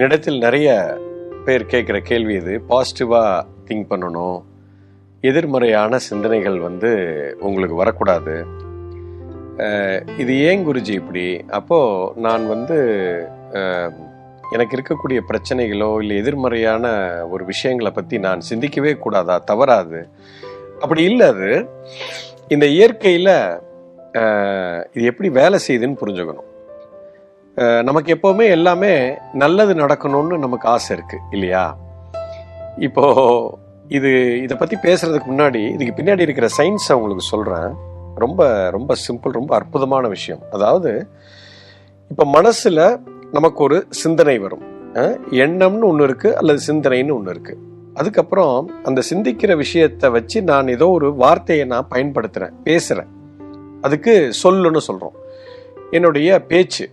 என்னிடத்தில் நிறைய பேர் கேட்குற கேள்வி இது. பாசிட்டிவாக திங்க் பண்ணணும், எதிர்மறையான சிந்தனைகள் உங்களுக்கு வரக்கூடாது. இது ஏன் குருஜி இப்படி? அப்போது நான் எனக்கு இருக்கக்கூடிய பிரச்சனைகளோ இல்லை எதிர்மறையான ஒரு விஷயங்களை பற்றி நான் சிந்திக்கவே கூடாதா? தவறாது? அப்படி இல்லை. அது இந்த இயற்கையில் இது எப்படி வேலை செய்யுதுன்னு புரிஞ்சுக்கணும். நமக்கு எப்போவுமே எல்லாமே நல்லது நடக்கணும்னு நமக்கு ஆசை இருக்குது இல்லையா? இப்போது இதை பற்றி பேசுகிறதுக்கு முன்னாடி இதுக்கு பின்னாடி இருக்கிற சயின்ஸை உங்களுக்கு சொல்கிறேன். ரொம்ப ரொம்ப சிம்பிள், ரொம்ப அற்புதமான விஷயம். அதாவது இப்போ மனசில் நமக்கு ஒரு சிந்தனை வரும். எண்ணம்னு ஒன்று இருக்குது அல்லது சிந்தனைன்னு ஒன்று இருக்குது. அதுக்கப்புறம் அந்த சிந்திக்கிற விஷயத்தை வச்சு நான் ஏதோ ஒரு வார்த்தையை நான் பயன்படுத்துகிறேன், பேசுகிறேன். அதுக்கு சொல்லுன்னு சொல்கிறோம். என்னுடைய பேச்சு,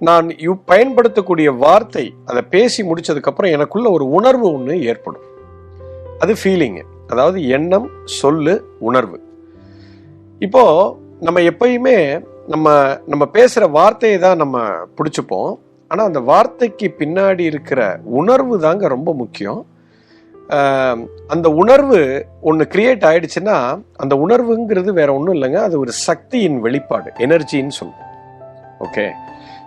நான் பயன்படுத்தக்கூடிய வார்த்தை, அதை பேசி முடிச்சதுக்கப்புறம் எனக்குள்ள ஒரு உணர்வு ஒன்று ஏற்படும். அது ஃபீலிங்கு, அதாவது எண்ணம், சொல்லு, உணர்வு. இப்போ நம்ம எப்பயுமே நம்ம பேசுகிற வார்த்தையை தான் நம்ம பிடிச்சிப்போம். ஆனால் அந்த வார்த்தைக்கு பின்னாடி இருக்கிற உணர்வு தாங்க ரொம்ப முக்கியம். அந்த உணர்வு ஒன்று கிரியேட் ஆயிடுச்சுன்னா அந்த உணர்வுங்கிறது வேற ஒன்றும் இல்லைங்க, அது ஒரு சக்தியின் வெளிப்பாடு, எனர்ஜின்னு சொல்லுவோம். ஓகே,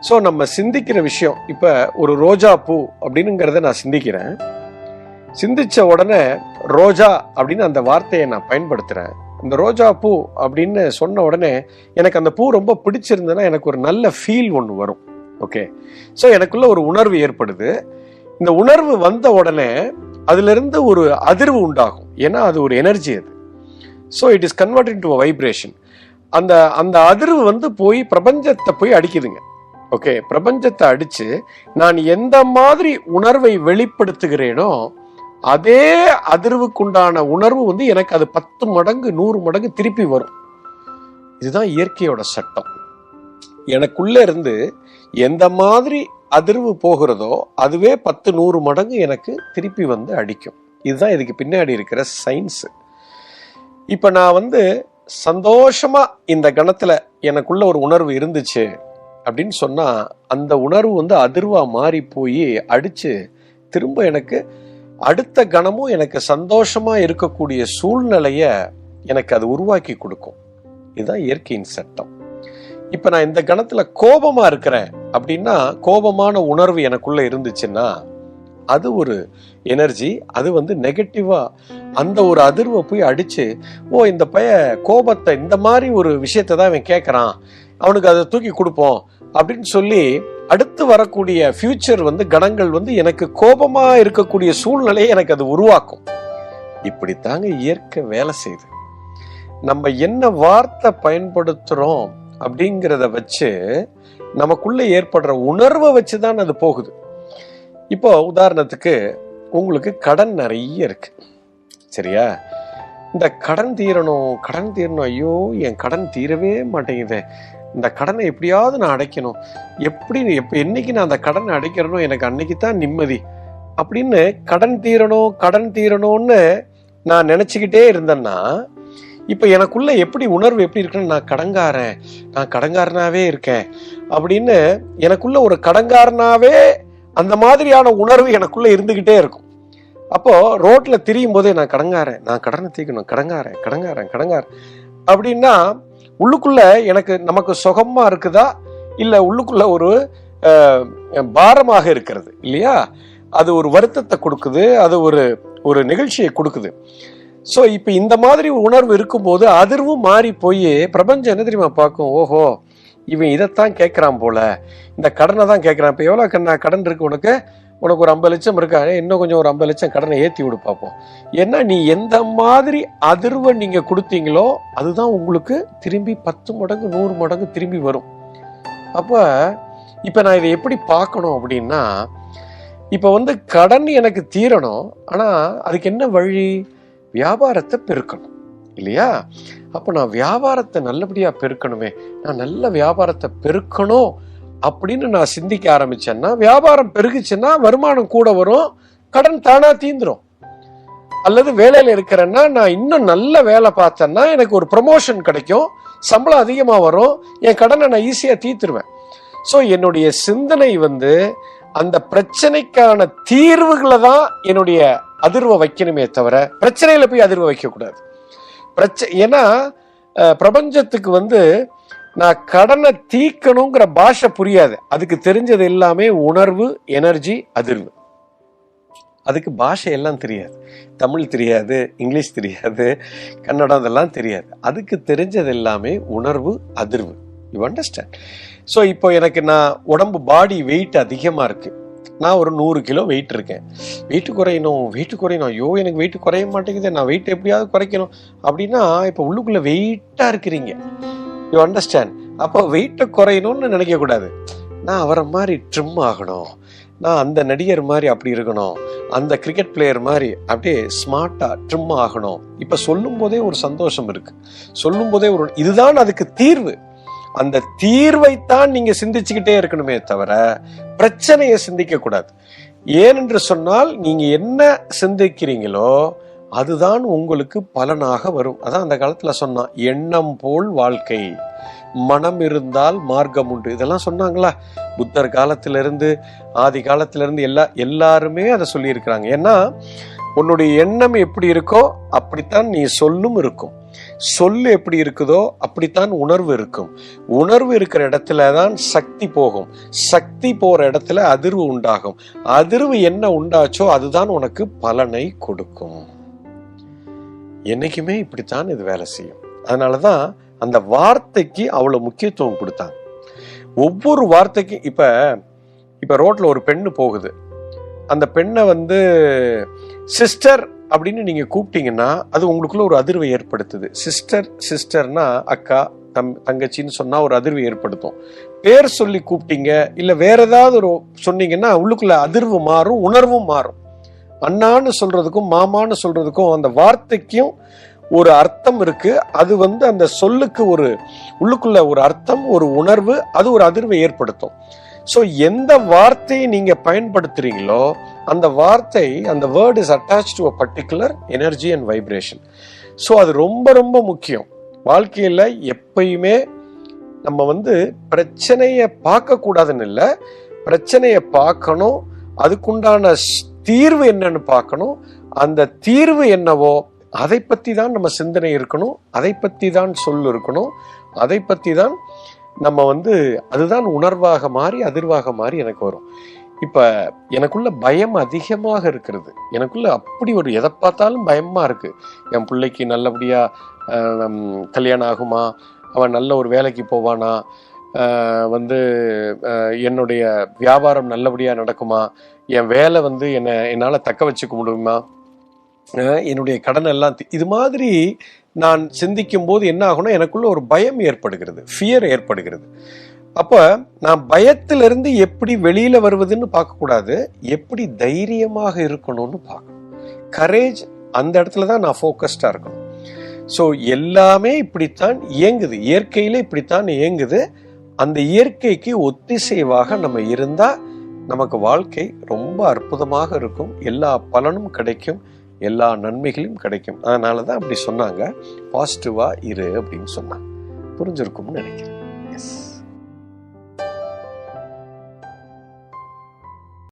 ஸோ நம்ம சிந்திக்கிற விஷயம், இப்போ ஒரு ரோஜா பூ அப்படின்னுங்கிறத நான் சிந்திக்கிறேன். சிந்திச்ச உடனே ரோஜா அப்படின்னு அந்த வார்த்தையை நான் பயன்படுத்துகிறேன். இந்த ரோஜா பூ அப்படின்னு சொன்ன உடனே எனக்கு அந்த பூ ரொம்ப பிடிச்சிருந்ததுன்னா எனக்கு ஒரு நல்ல ஃபீல் ஒன்று வரும். ஓகே, ஸோ எனக்குள்ள ஒரு உணர்வு ஏற்படுது. இந்த உணர்வு வந்த உடனே அதிலிருந்து ஒரு அதிர்வு உண்டாகும். ஏன்னா அது ஒரு எனர்ஜி. அது so it is converted to vibration. அந்த அதிர்வு போய் பிரபஞ்சத்தை போய் அடிக்குதுங்க. ஓகே, பிரபஞ்சத்தை அடிச்சு நான் எந்த மாதிரி உணர்வை வெளிப்படுத்துகிறேனோ அதே அதிர்வுக்குண்டான உணர்வு எனக்கு அது 10 மடங்கு 100 மடங்கு திருப்பி வரும். இதுதான் இயற்கையோட சட்டம். எனக்குள்ள இருந்து எந்த மாதிரி அதிர்வு போகிறதோ அதுவே 10-100 மடங்கு எனக்கு திருப்பி அடிக்கும். இதுதான் இதுக்கு பின்னாடி இருக்கிற சயின்ஸ். இப்ப நான் சந்தோஷமா இந்த கணத்துல எனக்குள்ள ஒரு உணர்வு இருந்துச்சு அப்படின்னு சொன்னா அந்த உணர்வு அதிர்வா மாறி போய் அடிச்சு திரும்ப எனக்கு அடுத்த கணமும் எனக்கு சந்தோஷமா இருக்கக்கூடிய சூழ்நிலைய எனக்கு அது உருவாக்கி கொடுக்கும். இதுதான் இயற்கையின் சட்டம். இப்ப நான் இந்த கணத்துல கோபமா இருக்கிறேன் அப்படின்னா, கோபமான உணர்வு எனக்குள்ள இருந்துச்சுன்னா அது ஒரு எனர்ஜி. அது நெகட்டிவா அந்த ஒரு அதிர்வை போய் அடிச்சு, ஓ இந்த கோபத்தை இந்த மாதிரி ஒரு விஷயத்தை தான் இவன் கேட்கறான், அவனுக்கு அதை தூக்கி கொடுப்போம் அப்படின்னு சொல்லி அடுத்து வரக்கூடிய ஃபியூச்சர் கணங்கள் எனக்கு கோபமா இருக்கக்கூடிய சூழ்நிலையை எனக்கு அது உருவாக்கும். இப்படித்தாங்க இயற்கை வேலை செய்யுது. நம்ம என்ன வார்த்தை பயன்படுத்துறோம் அப்படிங்கிறத வச்சு நமக்குள்ள ஏற்படுற உணர்வை வச்சுதான் அது போகுது. இப்போ உதாரணத்துக்கு உங்களுக்கு கடன் நிறைய இருக்கு, சரியா? இந்த கடன் தீரணும், ஐயோ என் கடன் தீரவே மாட்டேங்குது, இந்த கடனை எப்படியாவது நான் அடைக்கணும், என்னைக்கு நான் அந்த கடனை அடைக்கிறனோ எனக்கு அன்னைக்கு தான் நிம்மதி அப்படின்னு கடன் தீரணும்னு நான் நினைச்சுக்கிட்டே இருந்தேன்னா, இப்ப எனக்குள்ள உணர்வு எப்படி இருக்குன்னு, நான் கடங்காரனாவே இருக்கேன் அப்படின்னு எனக்குள்ள ஒரு கடங்காரனாவே அந்த மாதிரியான உணர்வு எனக்குள்ள இருந்துகிட்டே இருக்கும். அப்போ ரோட்ல திரியும் போதே நான் கடனை தீக்கணும், கடங்காரன் அப்படின்னா உள்ளுக்குள்ள நமக்கு சுகமா இருக்குதா இல்ல உள்ளுக்குள்ள ஒரு பாரமாக இருக்கிறது இல்லையா? அது ஒரு வருத்தத்தை கொடுக்குது, அது ஒரு நிகழ்ச்சியை கொடுக்குது. ஸோ இப்போ இந்த மாதிரி உணர்வு இருக்கும்போது அதிர்வும் மாறி போய் பிரபஞ்சம் என்ன தெரியுமா பார்க்கும், ஓஹோ இவன் இதைத்தான் கேட்கறான் போல, இந்த கடனை தான் கேட்கறான். இப்போ எவ்வளோ கடன் இருக்கு உனக்கு ஒரு 50 லட்சம் இருக்கா, இன்னும் கொஞ்சம் ஒரு 50 லட்சம் கடனை ஏற்றி விடு பார்ப்போம். ஏன்னா நீ எந்த மாதிரி அதிர்வை நீங்க கொடுத்தீங்களோ அதுதான் உங்களுக்கு திரும்பி 10 மடங்கு 100 மடங்கு திரும்பி வரும். அப்ப இப்ப நான் இதை எப்படி பார்க்கணும் அப்படின்னா, இப்ப கடன் எனக்கு தீரணும், ஆனா அதுக்கு என்ன வழி? வியாபாரத்தை பெருக்கணும் இல்லையா? அப்ப நான் வியாபாரத்தை நல்லபடியா பெருக்கணுமே, நான் நல்ல வியாபாரத்தை பெருக்கணும் அப்படின்னு நான் சிந்திக்க ஆரம்பிச்சேன்னா, வியாபாரம் பெருகுச்சுன்னா வருமானம் கூட வரும், கடன் தானா தீந்துரும். அல்லது வேலையில இருக்கிறேன்னா நான் இன்னும் நல்ல வேலை பார்த்தேன்னா எனக்கு ஒரு ப்ரமோஷன் கிடைக்கும், சம்பளம் அதிகமா வரும், என் கடனை நான் ஈஸியா தீர்த்துருவேன். ஸோ என்னுடைய சிந்தனை அந்த பிரச்சனைக்கான தீர்வுகளை தான் என்னுடைய அதிர்வை வைக்கணுமே தவிர பிரச்சனையில போய் அதிர்வை வைக்க கூடாது. ஏன்னா பிரபஞ்சத்துக்கு நான் கடனை தீக்கணுங்கிற பாஷை புரியாது. அதுக்கு தெரிஞ்சது எல்லாமே உணர்வு, எனர்ஜி, அதிர்வு. அதுக்கு பாஷை எல்லாம் தெரியாது. தமிழ் தெரியாது, இங்கிலீஷ் தெரியாது, கன்னடம் அதெல்லாம் தெரியாது. அதுக்கு தெரிஞ்சது எல்லாமே உணர்வு, அதிர்வு. You understand? ஸோ இப்போ எனக்கு நான் உடம்பு பாடி வெயிட் அதிகமாக இருக்கு. நான் ஒரு 100 கிலோ வெயிட் இருக்கேன். வெயிட் குறையணும். ஐயோ எனக்கு வெயிட் குறைய மாட்டேங்குது, நான் வெயிட் எப்படியாவது குறைக்கணும் அப்படின்னா இப்போ உள்ளுக்குள்ள வெயிட்டா இருக்கிறீங்க. You understand? அப்போ வெயிட்டை குறையணும்னு நினைக்க கூடாது. நான் அவரை மாதிரி ட்ரிம் ஆகணும், நான் அந்த நடிகர் மாதிரி அப்படி இருக்கணும், அந்த கிரிக்கெட் பிளேயர் மாதிரி அப்படியே ஸ்மார்ட்டா ட்ரிம் ஆகணும். இப்ப சொல்லும் போதே ஒரு சந்தோஷம் இருக்கு, சொல்லும் போதே இதுதான் அதுக்கு தீர்வு. அந்த தீர்வைத்தான் நீங்க சிந்திச்சுக்கிட்டே இருக்கணுமே தவிர பிரச்சனையை சிந்திக்க கூடாது. ஏனென்று சொன்னால் நீங்க என்ன சிந்திக்கிறீங்களோ அதுதான் உங்களுக்கு பலனாக வரும். அதான் அந்த காலத்துல சொன்னான், எண்ணம் போல் வாழ்க்கை, மனம் இருந்தால் மார்க்கம் உண்டு. இதெல்லாம் சொன்னாங்களா புத்தர் காலத்திலிருந்து, ஆதி காலத்திலிருந்து எல்லாருமே அதை சொல்லி இருக்கிறாங்க. ஏன்னா உன்னுடைய எண்ணம் எப்படி இருக்கோ அப்படித்தான் நீ சொல்லும் இருக்கும். சொல்லு எப்படி இருக்குதோ அப்படித்தான் உணர்வு இருக்கும். உணர்வு இருக்கிற இடத்துல தான் சக்தி போகும். சக்தி போற இடத்துல அதிர்வு உண்டாகும். அதிர்வு என்ன உண்டாச்சோ அதுதான் உனக்கு பலனை கொடுக்கும். என்னைக்குமே இப்படித்தான் இது வேலை செய்யும். அதனாலதான் அந்த வார்த்தைக்கு அவ்வளவு முக்கியத்துவம் கொடுத்தாங்க. ஒவ்வொரு வார்த்தைக்கும் இப்ப ரோட்ல ஒரு பெண்ணு போகுது, அந்த பெண்ணை சிஸ்டர் அப்படின்னு நீங்க கூப்பிட்டீங்கன்னா அது உங்களுக்குள்ள ஒரு அதிர்வை ஏற்படுத்துது. சிஸ்டர்னா அக்கா, தங்கச்சின்னு சொன்னா ஒரு அதிர்வு ஏற்படுத்தும். பேர் சொல்லி கூப்பிட்டீங்க இல்ல வேற ஏதாவது ஒரு சொன்னீங்கன்னா உள்ளுக்குள்ள அதிர்வு மாறும், உணர்வும் மாறும். அண்ணான்னு சொல்றதுக்கும் மாமான்னு சொல்றதுக்கும் அந்த வார்த்தைக்கும் ஒரு அர்த்தம் இருக்கு. அது அந்த சொல்லுக்கு ஒரு உள்ளுக்குள்ள ஒரு அர்த்தம், ஒரு உணர்வு, அது ஒரு அதிர்வை ஏற்படுத்தும். ஸோ எந்த வார்த்தையை நீங்க பயன்படுத்துறீங்களோ அந்த வார்த்தை, அந்த word is attach to a particular energy and vibration. So அது ரொம்ப ரொம்ப முக்கியம். வாழ்க்கையில எப்பயுமே நம்ம பிரச்சனையை பார்க்க கூடாதுன்னு இல்லை, பிரச்சனையை பார்க்கணும், அதுக்குண்டான தீர்வு என்னன்னு பார்க்கணும். அந்த தீர்வு என்னவோ அதை பத்தி தான் நம்ம சிந்தனை இருக்கணும், அதை பத்தி தான் சொல் இருக்கணும், அதை பத்தி தான் நம்ம அதுதான் உணர்வாக மாறி அதிர்வாக மாறி எனக்கு வரும். இப்ப எனக்குள்ள பயம் அதிகமாக இருக்கிறது. எனக்குள்ள அப்படி ஒரு எதை பார்த்தாலும் பயமா இருக்கு. என் பிள்ளைக்கு நல்லபடியா கல்யாணம் ஆகுமா, அவன் நல்ல ஒரு வேலைக்கு போவானா, என்னுடைய வியாபாரம் நல்லபடியா நடக்குமா, என் வேலை என்னால தக்க வச்சுக்க முடியுமா, என்னுடைய கடன் எல்லாம் இது மாதிரி நான் சிந்திக்கும் போது என்ன ஆகும்னா எனக்குள்ள ஒரு பயம் ஏற்படுகிறது, ஃபியர் ஏற்படுகிறது. அப்ப நான் பயத்திலிருந்து எப்படி வெளியில வருவதுன்னு பார்க்க கூடாது, எப்படி தைரியமாக இருக்கணும்னு பார்க்கணும். கரேஜ் அந்த இடத்துல தான் நான் ஃபோக்கஸ்டா இருக்கணும். ஸோ எல்லாமே இப்படித்தான் இயங்குது, இயற்கையில இப்படித்தான் இயங்குது. அந்த இயற்கைக்கு ஒத்திசைவாக நம்ம இருந்தா நமக்கு வாழ்க்கை ரொம்ப அற்புதமாக இருக்கும், எல்லா பலனும் கிடைக்கும், எல்லா நன்மைகளும் கிடைக்கும். அதனாலதான் அப்படி சொன்னாங்க, பாசிட்டிவா இரு அப்படின்னு சொன்னாங்க. புரிஞ்சிருக்கும்னு நினைக்கிறேன். எஸ்.